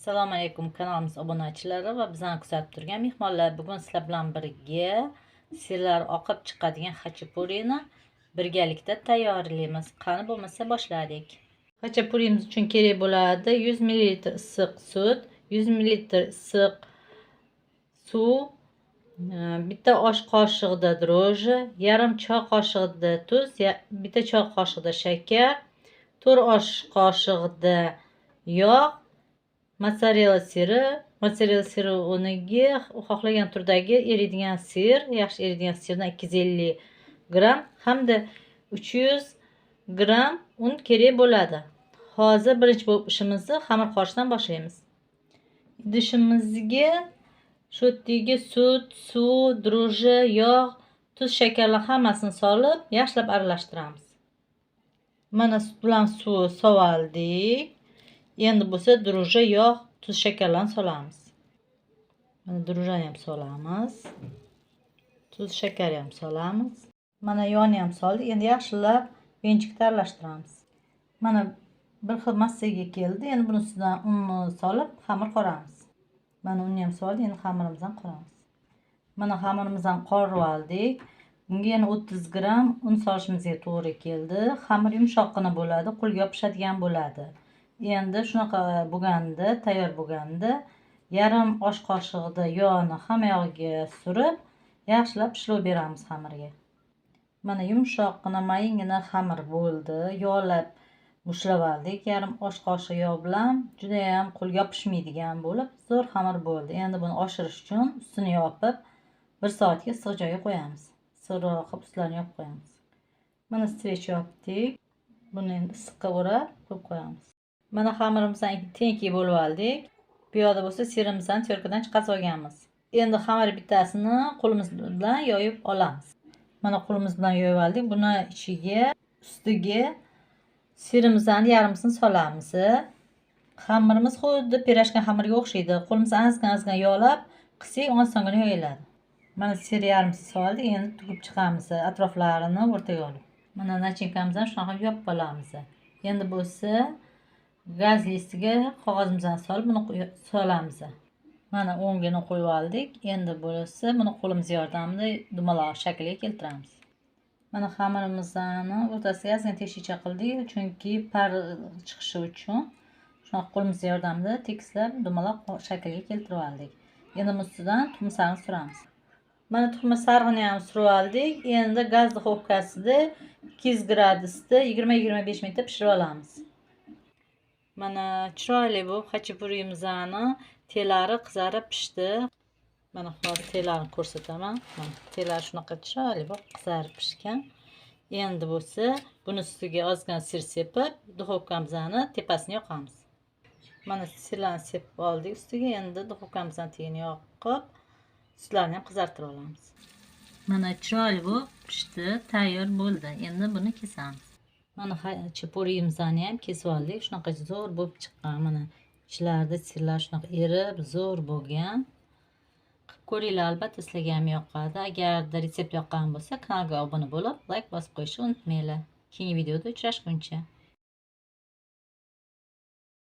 Assalomu alaykum kanalimiz obunachilari va bizani kuzatib turgan mehmonlar. Bugun sizlar bilan birga sirlar oqib chiqadigan xachapurini birgalikda tayyorlaymiz. Qani bo'lmasa boshladik. Xachapurimiz uchun kerak bo'ladi 100 ml issiq sut, 100 ml issiq suv, bitta osh qoshiqda dro'ji, yarim choy qoshiqda tuz, bitta choy qoshiqda shakar, 4 osh qoshiqda yog', mozzarella siri o'rniga xohlagan turdagi eriydigan sir, yaxshi eriydigan sirdan 250 gram hamda 300 gram un kerak bo'ladi. Hozir birinchi bo'lib ishimizni xamir qorishdan boshlaymiz. Idishimizga shu yerga sut, suv, dro'ji, yog', tuz, shakarlar hammasini solib, yaxshilab aralashtiramiz. Mana sut bilan suv sovaldik. Endi bo'lsa dro'ji, yog', tuz, shakarlarni solamiz. Mana dro'jini ham solamiz. Tuz, shakarni ham solamiz. Mana yog'ni ham soldik. Endi yaxshilab venchikda aralashtiramiz. Mana bir xil massaga keldi. Endi buni ustidan unni solib xamir qoramiz. Mana unni ham soldik. Endi xamirimizdan qoramiz. Mana xamirimizdan qorib oldik. Bunga yana 30 gram un solishimizga to'g'ri keldi. Xamir yumshoqqina bo'ladi, qo'lga yopishadigan bo'ladi. Endi shunaqa bo'lganda, tayyor bo'lganda yarim osh qoshiqda yog'ni hamma yog'iga surib, yaxshilab pishirib beramiz xamirga. Mana yumshoqqina, mayingina xamir bo'ldi. Yog'lab mushlab oldik. Yarim osh qoshiq yog' bilan juda ham qo'lga yopishmaydigan bo'lib, zo'r xamir bo'ldi. Endi buni oshirish uchun ustini yopib 1 soatga issiq joyga qo'yamiz. Issiqroq qilib ustlarini yopib qo'yamiz. Mana strech yopdik. Buni endi issiqqa o'rab qo'yib qo'yamiz. Mana xamirimizdan tenki bo'lib oldik. Bu yoqda bo'lsa sirimizdan tyorkadan chiqarib olganmiz. Endi xamir bittasini qo'limiz bilan yoyib olamiz. Mana qo'limiz bilan yoyib oldik. Buni ichiga, ustiga sirimizdan yarmisini solamiz. Xamirimiz xuddi pirojka xamiriga o'xshaydi. Qo'limizni ozgina yog'lab, qilsak osongina yoyiladi. Mana sir yarmisini soldik. Endi tugib chiqamiz atroflarini o'rtaga olib. Mana nachinkamizni shunaqa yopib olamiz. Endi bo'lsa gaz listiga qog'ozimizdan solib buni solamiz. Mana o'ngini qo'yib oldik. Endi bo'lsa buni qo'limiz yordamida dumaloq shaklga keltiramiz. Mana xamirimizni o'rtasiga ozgina teshikcha qildik, chunki par chiqishi uchun shunaqa qo'limiz yordamida tekislab dumaloq shaklga keltirib oldik. Endi ustidan tuxum sarig'ini suramiz. Mana tuxum sarig'ini ham surib oldik. Endi gaz duxovkasida 200 gradusda 20-25 minut pishirib olamiz. Mana chiroyli bu xachapurimizni telari qizarib pishdi. Mana hozir telarini ko'rsataman. Mana telari shunaqa chiroyli bo'lib qizarib pishgan. Endi bo'lsa buni ustiga ozgina sir sepib, duxovkamizni tepasini yoqamiz. Mana sirlarni sepib oldik ustiga. Endi duxovkamizni tagini yoqib, ustlarini ham qizartirib olamiz. Mana chiroyli bo'lib pishdi, tayyor bo'ldi. Endi buni kesamiz. Mana xachapurimizni ham kesib oldik. Shunaqa zo'r bo'lib chiqqan. Mana ichlarida sirlar shunaqa erib, zo'r bo'lgan. Qilib ko'ringlar, albatta sizlarga ham yoqadi. Agarda retsept yoqqan bo'lsa, kanalga obuna bo'lib, like bosib qo'yishni unutmanglar. Keyingi videoda uchrashguncha.